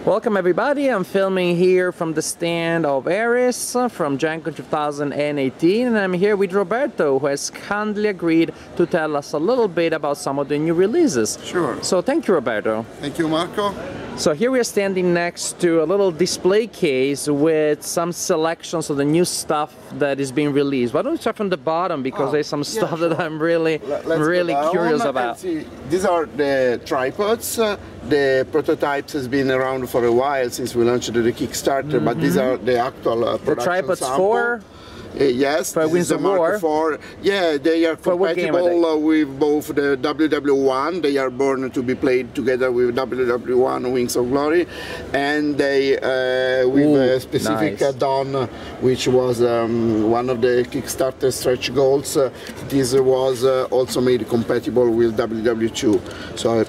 Welcome everybody, I'm filming here from the stand of Ares from GenCon 2018, and I'm here with Roberto, who has kindly agreed to tell us a little bit about some of the new releases. Sure. So thank you, Roberto. Thank you, Marco. So here we are standing next to a little display case with some selections of the new stuff that is being released. Why don't we start from the bottom, because there's some stuff that I'm really curious about. These are the tripods. The prototypes has been around for a while since we launched the Kickstarter, but these are the actual production The tripods sample. for? Yes, for Wings of War. 4. Yeah, they are compatible with both the WW1. They are born to be played together with WW1 Wings of Glory, and they with a specific add-on, which was one of the Kickstarter stretch goals. This was also made compatible with WW2. So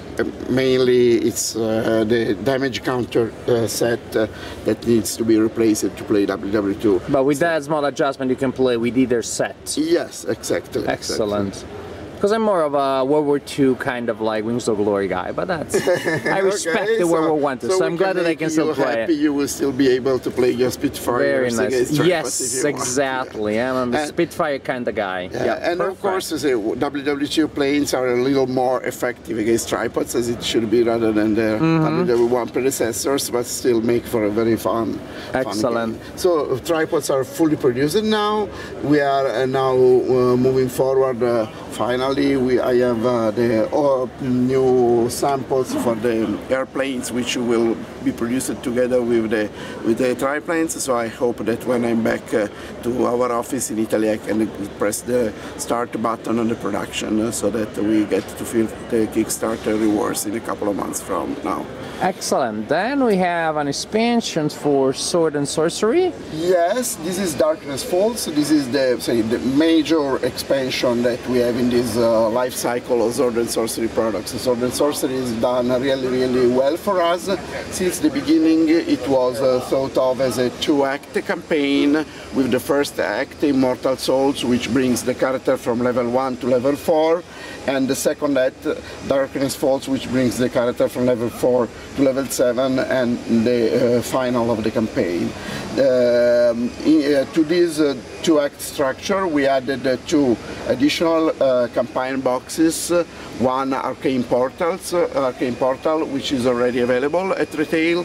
mainly it's the damage counter set that needs to be replaced to play WW2. But with that small adjustment, you can play with either set. Yes, exactly. Excellent. Because I'm more of a World War II kind of like Wings of Glory guy, but that's I respect the World War I too, so I'm glad that I can still play it. You will still be able to play your Spitfire. Very nice. Yes, exactly. I'm a Spitfire kind of guy. Yeah, and of course, WW2 planes are a little more effective against tripods, as it should be, rather than the WW1 predecessors, but still make for a very fun Excellent. game. So tripods are fully produced now. We are now moving forward. Finally, I have the new samples for the airplanes, which will be produced together with the triplanes. So I hope that when I'm back to our office in Italy, I can press the start button on the production, so that we get to feel the Kickstarter rewards in a couple of months from now. Excellent. Then we have an expansion for Sword and Sorcery. Yes, this is Darkness Falls. This is the major expansion that we have in this life cycle of Sword and Sorcery products. Sword and Sorcery is done really well for us. Since the beginning, it was thought of as a 2-act campaign, with the first act, Immortal Souls, which brings the character from level 1 to level 4, and the second act, Darkness Falls, which brings the character from level 4 to level 7, and the final of the campaign. To this 2-act structure, we added 2 additional campaign boxes. One Arcane Portal, which is already available at retail,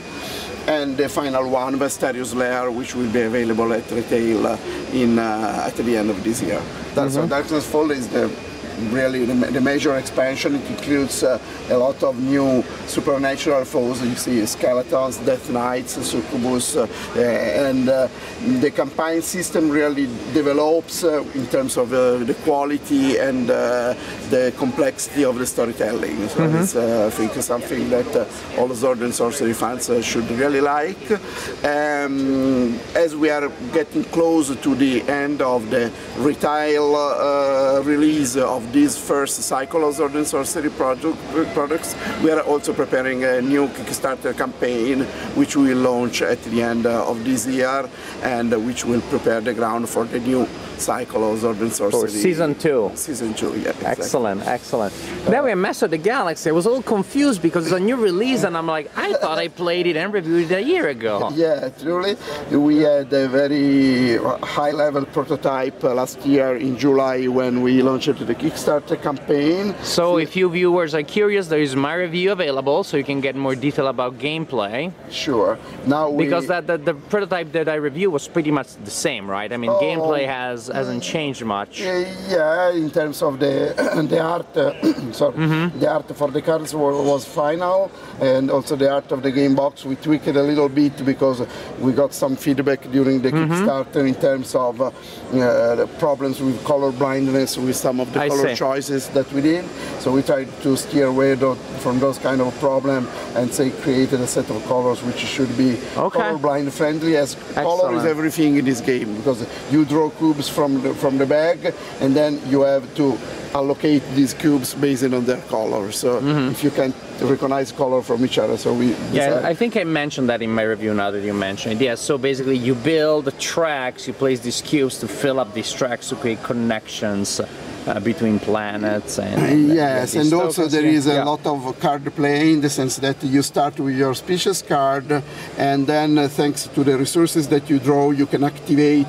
and the final one, Vestarius Lair, which will be available at retail at the end of this year. So Darkness Fall is really the major expansion. It includes a lot of new supernatural foes. You see skeletons, death knights, succubus, and the campaign system really develops in terms of the quality and the complexity of the storytelling. So it's, I think, something that all Sword and Sorcery fans should really like. As we are getting close to the end of the retail release of this first cycle of Sword and Sorcery products, we are also preparing a new Kickstarter campaign, which we will launch at the end of this year, and which will prepare the ground for the new cycle of Sword and Sorcery. For Season 2. Season 2, yeah. Exactly. Excellent, excellent. Then we have Master of the Galaxy. I was a little confused because it's a new release, and I'm like, I thought I played it and reviewed it a year ago. Yeah, truly. We had a very high-level prototype last year in July when we launched the Kickstarter campaign. So if you viewers are curious, there is my review available, so you can get more detail about gameplay. Sure. Now because the prototype that I reviewed was pretty much the same, right? I mean, gameplay hasn't changed much. Yeah, in terms of the art, the art for the cards was final, and also the art of the game box we tweaked a little bit because we got some feedback during the Kickstarter in terms of the problems with color blindness with some of the color choices that we did. So we tried to steer away from those kind of problem and created a set of colors which should be color blind friendly, as color is everything in this game, because you draw cubes from the bag, and then you have to allocate these cubes based on their color. So if you can recognize color from each other, so we I think I mentioned that in my review now that you mentioned it. Yeah, so basically you build tracks, you place these cubes to fill up these tracks to create connections between planets and yes, and also there is a yeah. lot of card play in the sense that you start with your species card, and then thanks to the resources that you draw, you can activate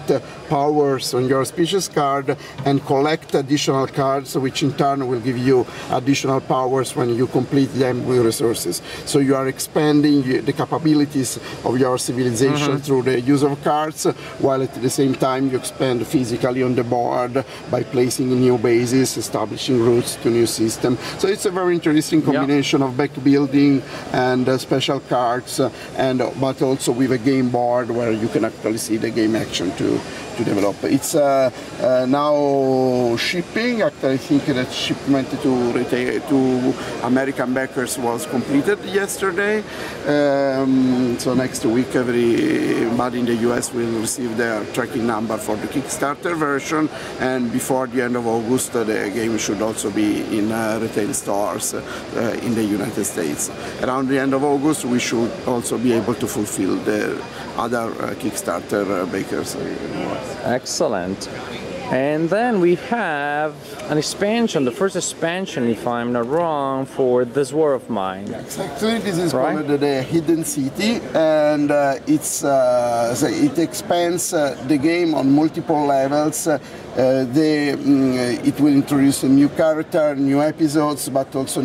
powers on your species card and collect additional cards, which in turn will give you additional powers when you complete them with resources. So you are expanding the capabilities of your civilization through the use of cards, while at the same time you expand physically on the board by placing new bases, establishing routes to new systems. So it's a very interesting combination of back building and special cards, but also with a game board where you can actually see the game action to develop. It's now shipping. Actually, I think that shipment to American backers was completed yesterday. So next week, everybody in the US will receive their tracking number for the Kickstarter version, and before the end of August, the game should also be in retail stores in the United States. Around the end of August, we should also be able to fulfill the other Kickstarter backers. Excellent. And then we have an expansion, the first expansion, if I'm not wrong, for this war of mine. Exactly, this is called the Hidden City, and it expands the game on multiple levels. It will introduce a new character, new episodes, but also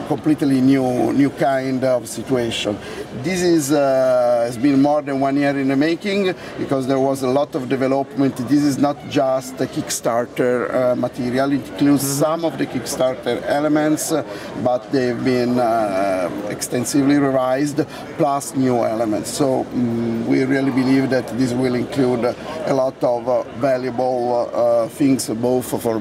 completely new kind of situation. This has been more than 1 year in the making, because there was a lot of development. This is not just a Kickstarter material. It includes some of the Kickstarter elements, but they've been extensively revised, plus new elements. So we really believe that this will include a lot of valuable things, both for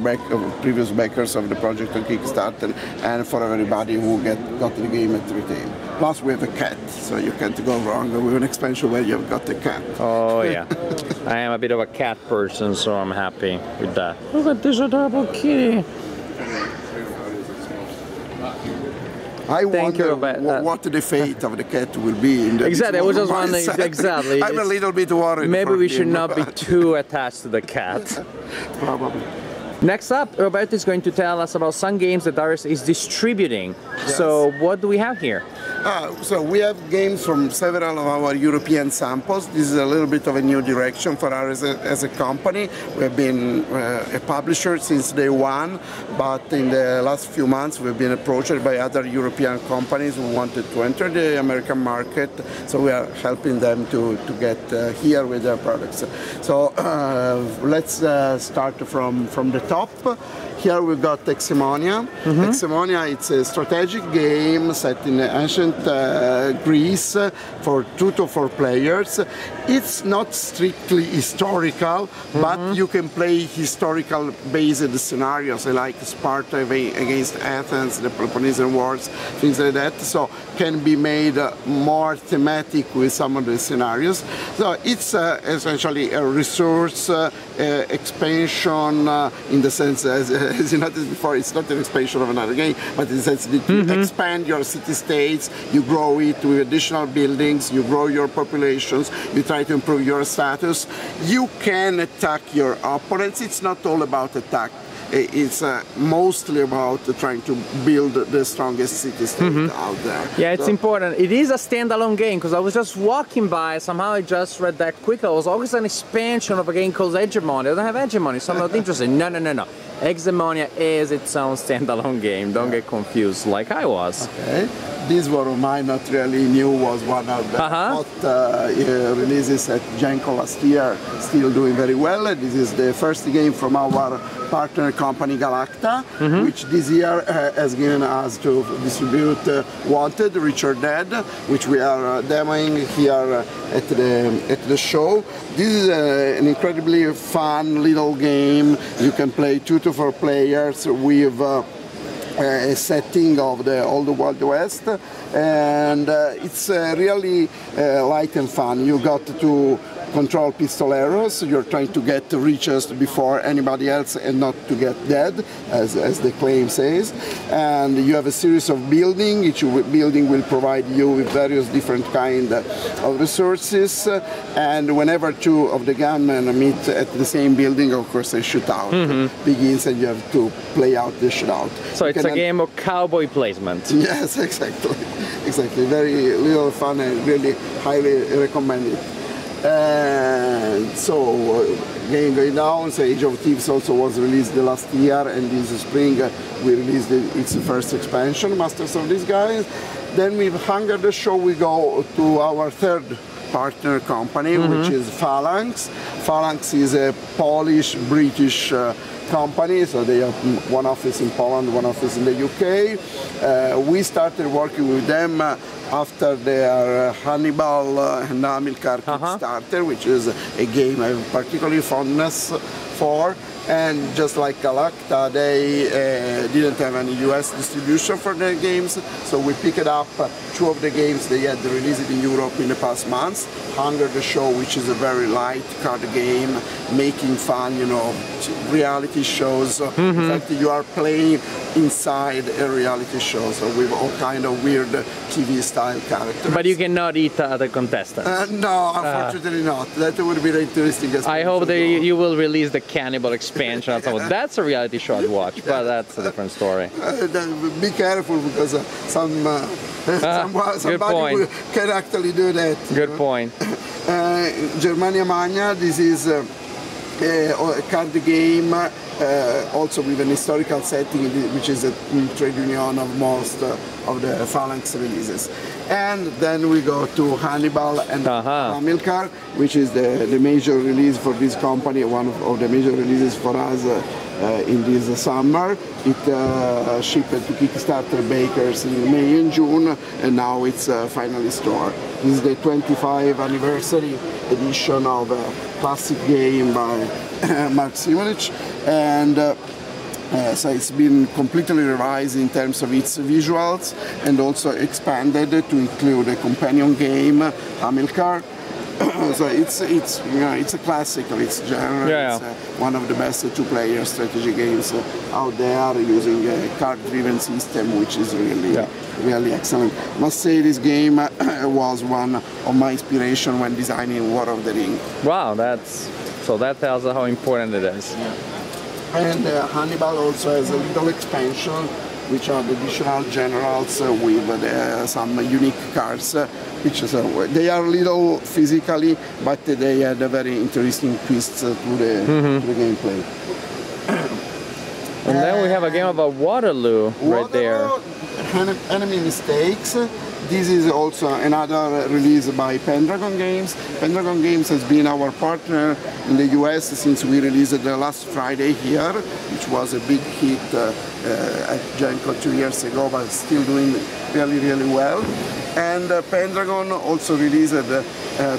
previous backers of the project on Kickstarter and for everybody who got the game at retail. Plus we have a cat, so you can't go wrong with an expansion where you've got a cat. Oh yeah, I am a bit of a cat person, so I'm happy with that. Look at this adorable kitty. I wonder what the fate of the cat will be in the exactly. I was just wondering. Exactly. I'm a little bit worried. Maybe we should not be too attached to the cat. Probably. Next up, Roberto is going to tell us about some games that Darius is distributing. Yes. So what do we have here? So we have games from several of our European samples. This is a little bit of a new direction for us as a company. We have been a publisher since day one, but in the last few months we've been approached by other European companies who wanted to enter the American market, so we are helping them to get here with their products. So let's start from the top. Here we've got Exemonia. Exemonia, it's a strategic game set in ancient Greece for 2 to 4 players. It's not strictly historical, but you can play historical-based scenarios like Sparta against Athens, the Peloponnesian Wars, things like that. So can be made more thematic with some of the scenarios. So it's essentially a resource expansion in the sense, as you noticed before, it's not an expansion of another game, but in the sense that you expand your city-states, you grow it with additional buildings, you grow your populations, you try to improve your status. You can attack your opponents. It's not all about attack. It's mostly about trying to build the strongest city-state out there. Yeah, it's important. It is a standalone game, because I was just walking by, somehow I just read that quickly. It was always an expansion of a game called Hegemony. I don't have Hegemony, so I'm not interested. No. Exemonia is its own standalone game. Don't get confused like I was. Okay. This one of mine, not really new, was one of the hot releases at GenCon last year, still doing very well. This is the first game from our partner company Galacta, which this year has given us to distribute Wanted, Richard Dead, which we are demoing here at the show. This is an incredibly fun little game. You can play 2 to 4 players with setting of the old Wild West, and it's really light and fun. You got to control pistoleros. You're trying to get the richest before anybody else and not to get dead, as the claim says. And you have a series of buildings. Each building will provide you with various different kind of resources. And whenever two of the gunmen meet at the same building, of course, a shootout begins, and you have to play out the shootout. So it's a game of cowboy placement. Yes, exactly. Exactly. Very little fun and really highly recommended. And so, game going down. So Age of Thieves also was released the last year, and this spring we released its first expansion, Masters of Disguise. Then with Hunger the Show we go to our third partner company, which is Phalanx. Phalanx is a Polish-British company, so they have one office in Poland, one office in the UK. We started working with them after their Hannibal and Hamilcar Kickstarter, which is a game I have particularly fondness for. And just like Galacta, they didn't have any US distribution for their games, so we picked up two of the games they had released in Europe in the past months. Hunger the Show, which is a very light card game, making fun, you know, reality shows. In fact, you are playing inside a reality show, so with all kind of weird TV-style characters. But you cannot eat other contestants. No, unfortunately not. That would be interesting. I hope that you will release the Cannibal expansion. That's a reality show I'd watch, but that's a different story. Be careful, because somebody can actually do that. Good point. Germania Magna, this is a card game, also with an historical setting, which is a trade union of most of the Phalanx releases. And then we go to Hannibal and Hamilcar, which is the major release for this company, one of the major releases for us in this summer. It shipped to Kickstarter bakers in May and June, and now it's finally stored. This is the 25th anniversary edition of a classic game by Mark Simonich, and so it's been completely revised in terms of its visuals, and also expanded to include a companion game, Hamilcar. So it's a classic of its genre. Yeah. It's one of the best two-player strategy games out there, using a card-driven system, which is really excellent. I must say this game was one of my inspiration when designing War of the Ring. Wow, that tells us how important it is. Yeah. And Hannibal also has a little expansion, which are the additional generals with some unique cards, which is, they are little physically, but they had a very interesting twist to the gameplay. And then we have a game about Waterloo right there. Enemy Mistakes. This is also another release by Pendragon Games. Pendragon Games has been our partner in the US since we released it last Friday here, which was a big hit at GenCon 2 years ago, but still doing really well. And Pendragon also released,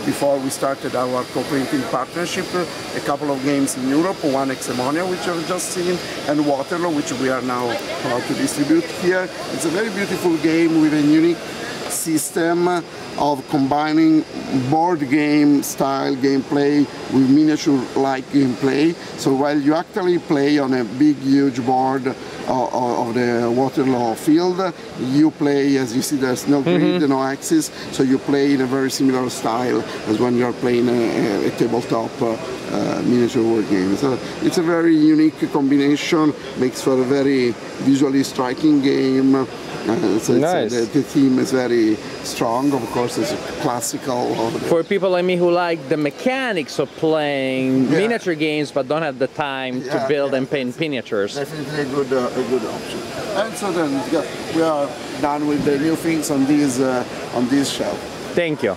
before we started our co-printing partnership, a couple of games in Europe, one Exemonia, which I've just seen, and Waterloo, which we are now about to distribute here. It's a very beautiful game with a unique system of combining board game style gameplay with miniature-like gameplay. So while you actually play on a big, huge board of the Waterloo field, you play, as you see, there's no grid, no axis, so you play in a very similar style as when you're playing a tabletop miniature board game. So it's a very unique combination, makes for a very visually striking game. So nice. The theme is very strong, of course. It's classical. For people like me who like the mechanics of playing miniature games but don't have the time to build and paint miniatures. Definitely a good option. And so then we are done with the new things on this shelf. Thank you.